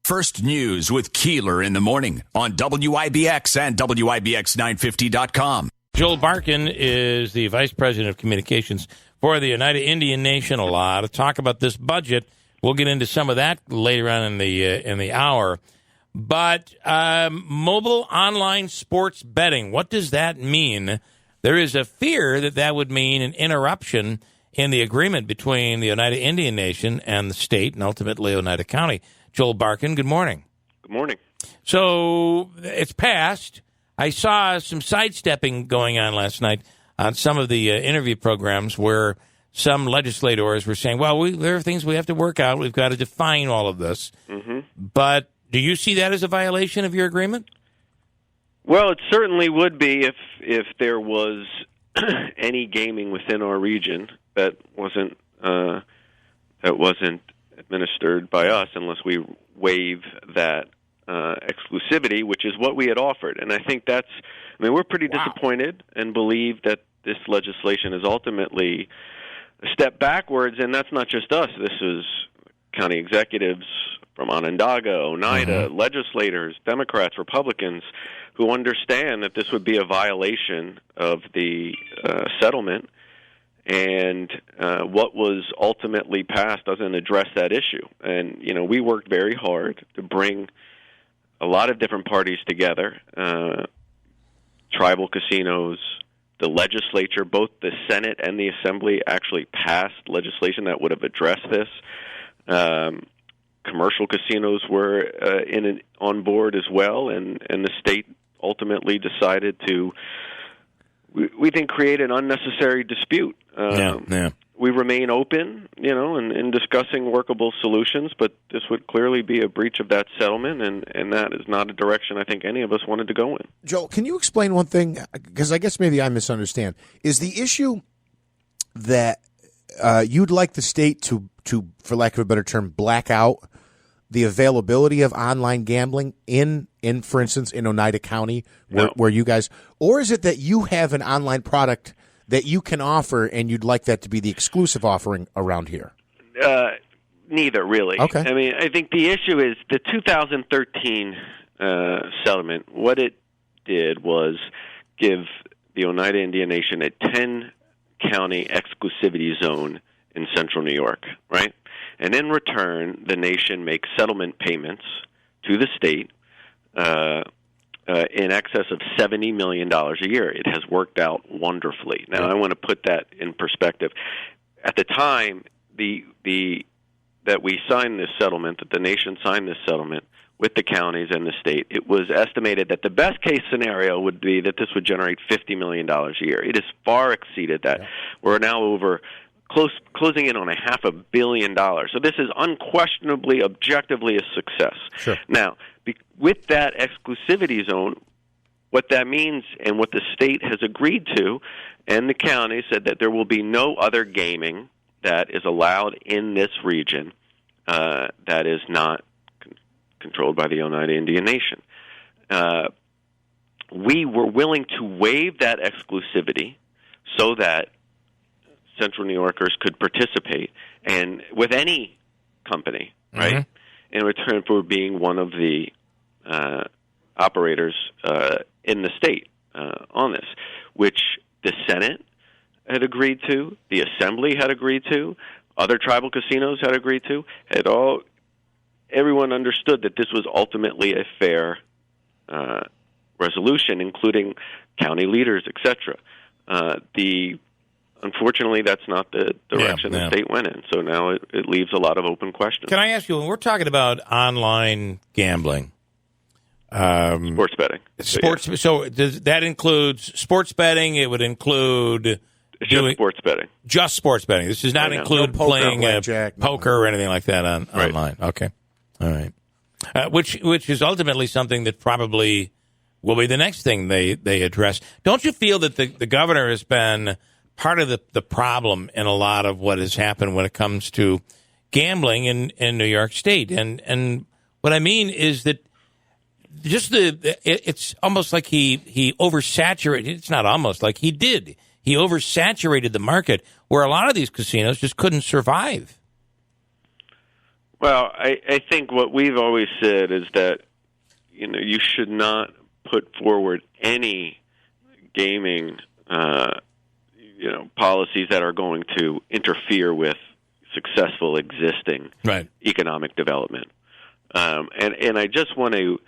First News with Keeler in the morning on WIBX and WIBX950.com. Joel Barkin is the Vice President of Communications for the Oneida Indian Nation. A lot of talk about this budget. We'll get into some of that later on in the hour. But mobile online sports betting, what does that mean? There is a fear that that would mean an interruption in the agreement between the Oneida Indian Nation and the state and ultimately Oneida County. Joel Barkin, good morning. Good morning. So it's passed. I saw some sidestepping going on last night on some of the interview programs where some legislators were saying, well, there are things we have to work out. We've got to define all of this. Mm-hmm. But do you see that as a violation of your agreement? Well, it certainly would be if there was any gaming within our region that wasn't administered by us unless we waive that exclusivity, which is what we had offered. And I think we're pretty disappointed and believe that this legislation is ultimately a step backwards, and that's not just us. This is county executives from Onondaga, Oneida, legislators, Democrats, Republicans, who understand that this would be a violation of the settlement, and what was ultimately passed doesn't address that issue. And, we worked very hard to bring a lot of different parties together, tribal casinos, the legislature, both the Senate and the Assembly actually passed legislation that would have addressed this. Commercial casinos were on board as well, and the state ultimately decided to, we think, create an unnecessary dispute. We remain open, in discussing workable solutions, but this would clearly be a breach of that settlement, and that is not a direction I think any of us wanted to go in. Joel, can you explain one thing? Because I guess maybe I misunderstand. Is the issue that you'd like the state to, for lack of a better term, black out the availability of online gambling in for instance, in Oneida County, where you guys, or is it that you have an online product that you can offer and you'd like that to be the exclusive offering around here? Neither, really. Okay. I think the issue is the 2013 settlement. What it did was give the Oneida Indian Nation a 10-county exclusivity zone in central New York, right? And in return, the nation makes settlement payments to the state in excess of $70 million a year. It has worked out wonderfully. Now, I want to put that in perspective. At the time that we signed this settlement, that the nation signed this settlement with the counties and the state, it was estimated that the best-case scenario would be that this would generate $50 million a year. It has far exceeded that. Yeah. We're now over closing in on $500 million. So this is unquestionably, objectively a success. Sure. Now, with that exclusivity zone, what that means and what the state has agreed to, and the county said that there will be no other gaming that is allowed in this region that is not controlled by the Oneida Indian Nation. We were willing to waive that exclusivity so that Central New Yorkers could participate, and with any company, right, in return for being one of the operators in the state on this, which the Senate had agreed to, the Assembly had agreed to, other tribal casinos had agreed to. Everyone understood that this was ultimately a fair resolution, including county leaders, etc. Unfortunately, that's not the direction the state went in. So now it leaves a lot of open questions. Can I ask you, when we're talking about online gambling, sports betting, so does that includes sports betting? It would include just sports betting. Just sports betting. This does not include playing poker or anything like that online. Okay, all right. Which is ultimately something that probably will be the next thing they address. Don't you feel that the governor has been part of the problem in a lot of what has happened when it comes to gambling in New York State? And what I mean is that just it's almost like he oversaturated. It's not almost like he did. He oversaturated the market where a lot of these casinos just couldn't survive. Well, I think what we've always said is that, you should not put forward any gaming, policies that are going to interfere with successful existing economic development. And I just want to,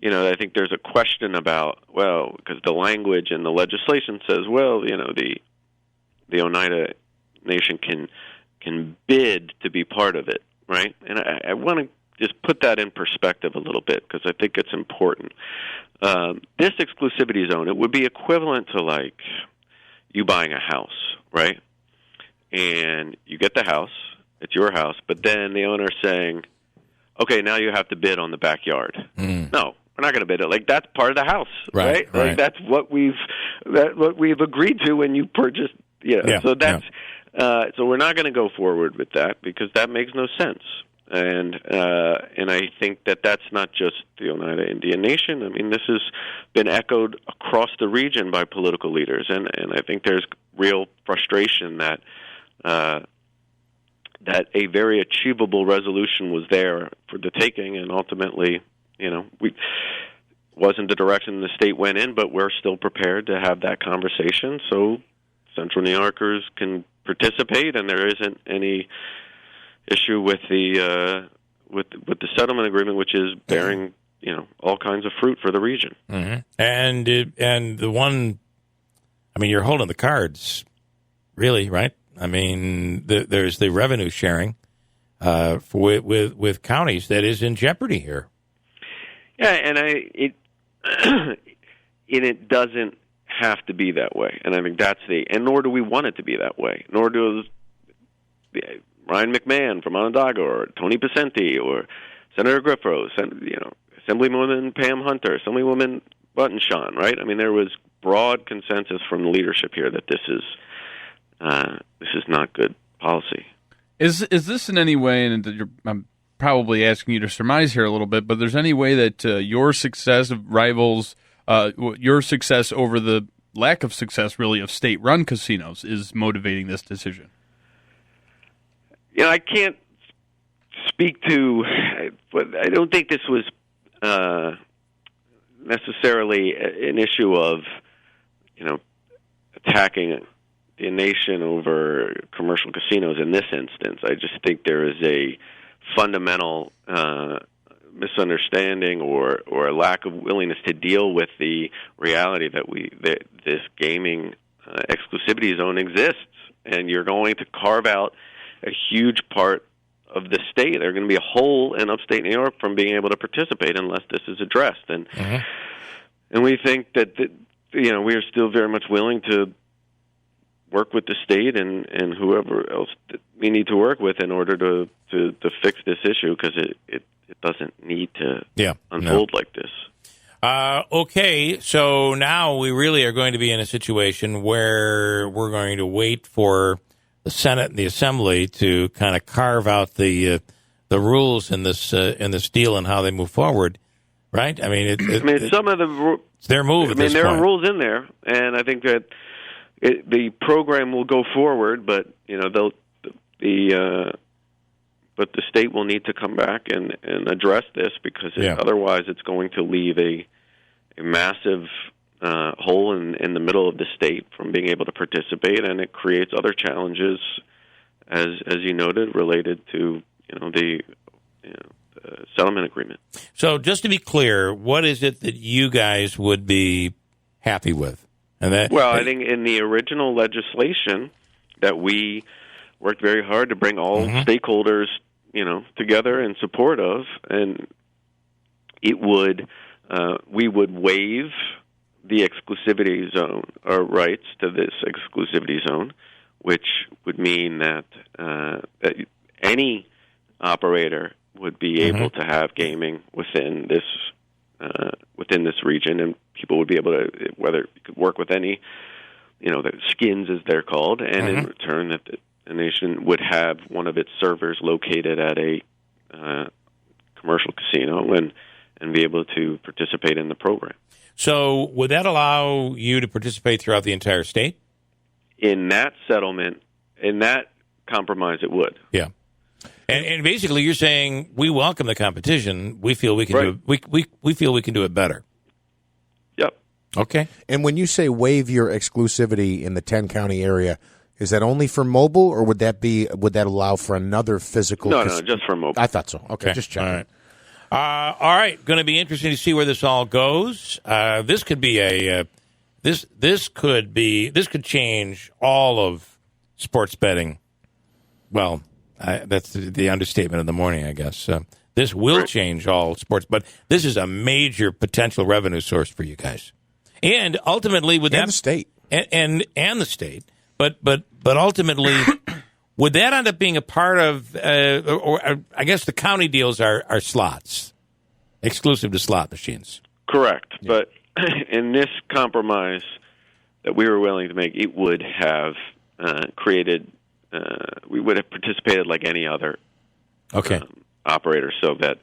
I think there's a question about, because the language in the legislation says, the Oneida Nation can bid to be part of it, right? And I want to just put that in perspective a little bit because I think it's important. This exclusivity zone, it would be equivalent to like you buying a house, right? And you get the house, it's your house, but then the owner's saying, okay, now you have to bid on the backyard. No, we're not going to bid it. Like, that's part of the house, right? Like, that's what we've agreed to when you purchased. So that's so we're not going to go forward with that because that makes no sense. And I think that's not just the Oneida Indian Nation. I mean, this has been echoed across the region by political leaders, and I think there's real frustration that a very achievable resolution was there for the taking, and ultimately, wasn't the direction the state went in, but we're still prepared to have that conversation so Central New Yorkers can participate, and there isn't any issue with the settlement agreement, which is bearing all kinds of fruit for the region. And the one, I mean, you're holding the cards, really, right? I mean, there's the revenue sharing with counties that is in jeopardy here. Yeah, and it doesn't have to be that way, and I think and nor do we want it to be that way. Nor does Ryan McMahon from Onondaga, or Tony Picenti, or Senator Griffiths, Assemblywoman Pam Hunter, Assemblywoman Buttonshaw, right? I mean, there was broad consensus from the leadership here that this is not good policy. Is this in any way, and I'm probably asking you to surmise here a little bit, but there's any way that your success rivals your success over the lack of success, really, of state-run casinos is motivating this decision? I can't speak to, but I don't think this was necessarily an issue of, attacking the nation over commercial casinos in this instance. I just think there is a fundamental misunderstanding or a lack of willingness to deal with the reality that this gaming exclusivity zone exists, and you're going to carve out a huge part of the state. There's going to be a hole in upstate New York from being able to participate unless this is addressed. And we think that we are still very much willing to work with the state and whoever else that we need to work with in order to fix this issue, because it doesn't need to unfold like this. Okay, so now we really are going to be in a situation where we're going to wait for the Senate and the Assembly to kind of carve out the rules in this deal and how they move forward, right? I mean, some of the it's their move. I mean, there are rules in there, and I think that the program will go forward, but but the state will need to come back and address this, because otherwise it's going to leave a massive hole in the middle of the state from being able to participate, and it creates other challenges, as you noted, related to the settlement agreement. So, just to be clear, what is it that you guys would be happy with? I think in the original legislation that we worked very hard to bring all stakeholders, together in support of, and it would we would waive the exclusivity zone, or rights to this exclusivity zone, which would mean that any operator would be able to have gaming within this region, and people would be able to, whether you could work with any, the skins as they're called, and in return that the nation would have one of its servers located at a commercial casino and be able to participate in the program. So would that allow you to participate throughout the entire state? In that settlement, in that compromise, it would. Yeah. And basically, you're saying we welcome the competition. We feel we can do it. We feel we can do it better. Yep. Okay. And when you say waive your exclusivity in the 10-county area, is that only for mobile, or would that allow for another physical? No, just for mobile. I thought so. Okay, just checking. All right. Going to be interesting to see where this all goes. This could be this could change all of sports betting. Well, that's the understatement of the morning, I guess. This will change all sports, but this is a major potential revenue source for you guys, and ultimately with the state and the state. But ultimately, would that end up being a part of? Or I guess the county deals are slots, exclusive to slot machines. Correct, but in this compromise that we were willing to make, it would have created. We would have participated like any other operator, so that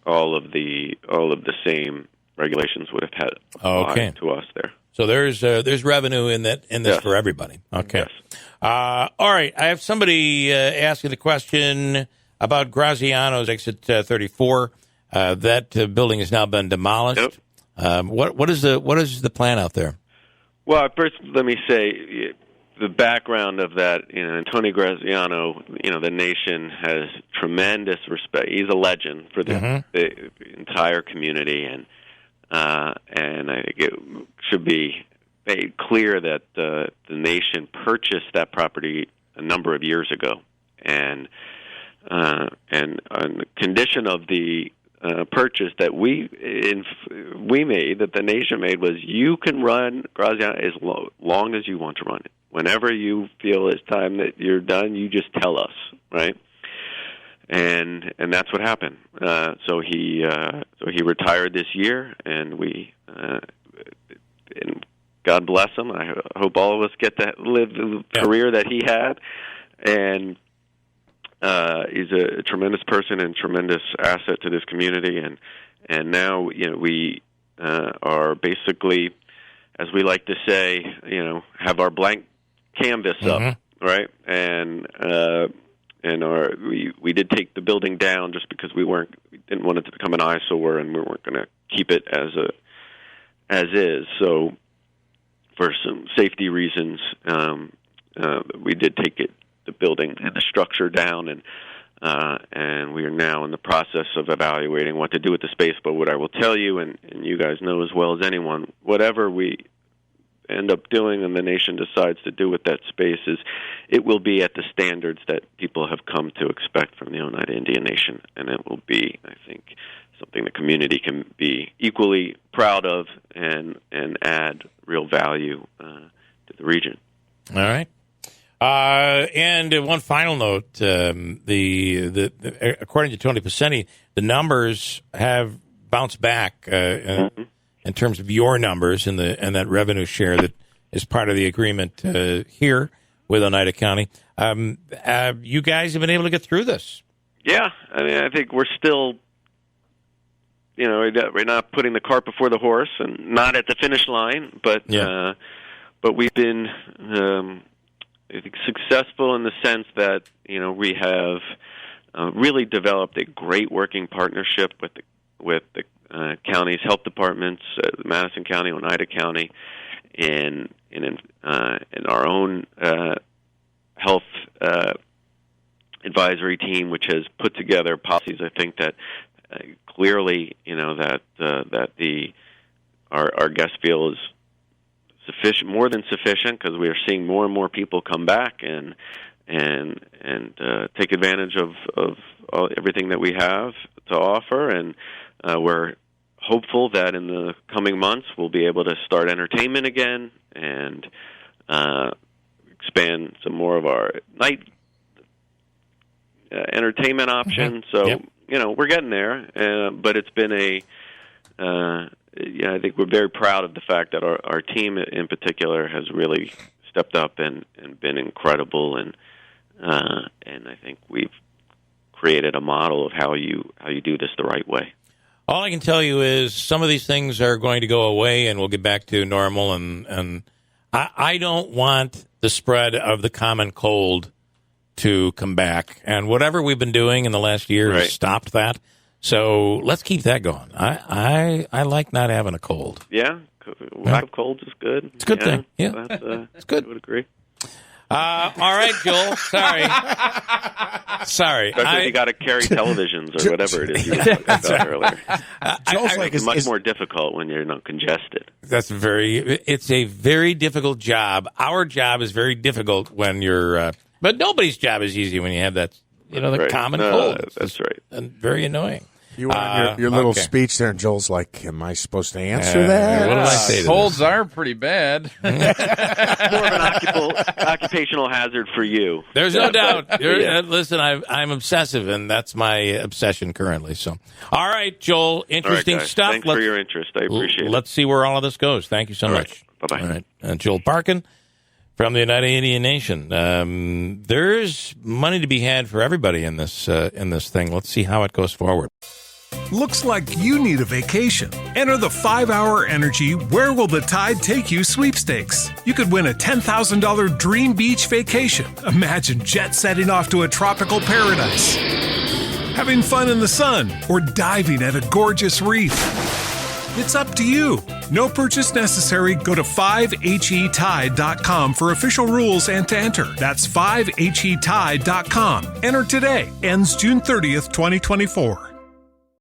all of the same regulations would have had applied to us there. So there's revenue in this for everybody. Okay. Yes. All right. I have somebody asking the question about Graziano's exit 34. That building has now been demolished. Yep. What is the plan out there? Well, first let me say the background of that. Tony Graziano. The nation has tremendous respect. He's a legend for the entire community, and I think it should be made clear that the nation purchased that property a number of years ago, and on the condition of the purchase that we made, that the nation made, was you can run Graziano as long as you want to run it. Whenever you feel it's time that you're done, you just tell us, right? And that's what happened. So he retired this year, and and God bless him. I hope all of us get to live the career that he had, and he's a tremendous person and tremendous asset to this community. And now we are basically, as we like to say, have our blank canvas up, right? And we did take the building down just because we didn't want it to become an eyesore, and we weren't going to keep it as is. So for some safety reasons, we did take the building and the structure down, and we are now in the process of evaluating what to do with the space. But what I will tell you, and you guys know as well as anyone, whatever we end up doing and the nation decides to do with that space, it will be at the standards that people have come to expect from the Oneida Indian Nation, and it will be, I think, something the community can be equally proud of and add real value to the region. All right. And one final note: the according to Tony Pacini, the numbers have bounced back in terms of your numbers and that revenue share that is part of the agreement here with Oneida County. You guys have been able to get through this. Yeah, I think we're still, we're not putting the cart before the horse, and not at the finish line, but we've been, I think, successful in the sense that we have really developed a great working partnership with the county's health departments, Madison County, Oneida County, in our own health advisory team, which has put together policies. I think that clearly, that our guest feel is sufficient, more than sufficient, because we are seeing more and more people come back and take advantage of everything that we have to offer, and we're hopeful that in the coming months we'll be able to start entertainment again and expand some more of our night entertainment options. So we're getting there, but it's been I think we're very proud of the fact that our team in particular has really stepped up and been incredible, and I think we've created a model of how you do this the right way. All I can tell you is some of these things are going to go away, and we'll get back to normal. And I don't want the spread of the common cold to come back. And whatever we've been doing in the last year has stopped that. So let's keep that going. I like not having a cold. Yeah, lack of colds is good. It's a good thing. Yeah, it's good. I would agree. All right, Joel. Sorry. Especially if you got to carry televisions or whatever it is you were talking about earlier. It's much more difficult when you're not congested. It's a very difficult job. Our job is very difficult when you're, but nobody's job is easy when you have that, the common cold. That's right. And very annoying. You want your little speech there, and Joel's like, am I supposed to answer that? What did I say to colds are pretty bad. More of an occupational hazard for you. There's no doubt. Listen, I'm obsessive, and that's my obsession currently. So, all right, Joel, interesting stuff. Thanks for your interest. I appreciate it. Let's see where all of this goes. Thank you so much. Bye-bye. All right. Joel Parkin from the United Indian Nation. There's money to be had for everybody in this thing. Let's see how it goes forward. Looks like you need a vacation. Enter the 5-Hour Energy Where Will the Tide Take You sweepstakes. You could win a $10,000 dream beach vacation. Imagine jet setting off to a tropical paradise, having fun in the sun, or diving at a gorgeous reef. It's up to you. No purchase necessary. Go to 5HETide.com for official rules and to enter. That's 5HETide.com. Enter today. Ends June 30th, 2024.